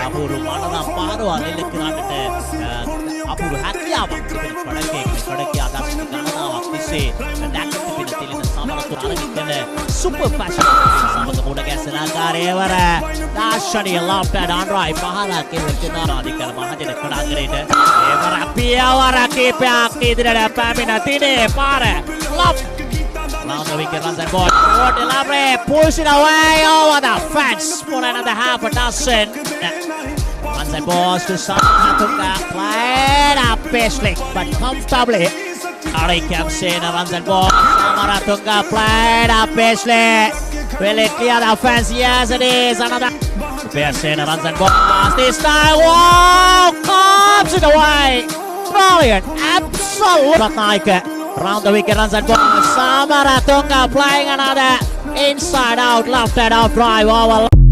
අපූරු මනරම් පාරවල් එල්ල කරන්නට අපූරු හැකියාවක් තිබෙන කොඩකේ ආදර්ශ ගණනාවක් තිස්සේ දැක්ක තිබෙන තිලින සමරතුර අරගෙන සුපර් ෆැෂන් සමග මුණ ගැසෙන ආකාරයවර දාර්ශනීය ලොෆ්ට් අන්රයි පහල කෙලෙන ආදිකල මහජන කොඩාගරේට ඒවර පියවර කීපයක් ඉදිරියට පැමිණ තිනේ පාර ලොෆ්ට් round the wicket runs and ball. What elaborate, push it away over the fence for another half a dozen. Runs and balls to Samaratungga, played up Paisley, but comfortably. Ari comes in, runs and balls. Samaratungga played up Paisley. Will it clear the fence? Yes, it is. Another. Pearson runs and balls. This time, wow, comes it away. Brilliant, absolute. Ratnaika. Round the wicket runs and balls. Samaratungga playing another inside out, left and out drive over.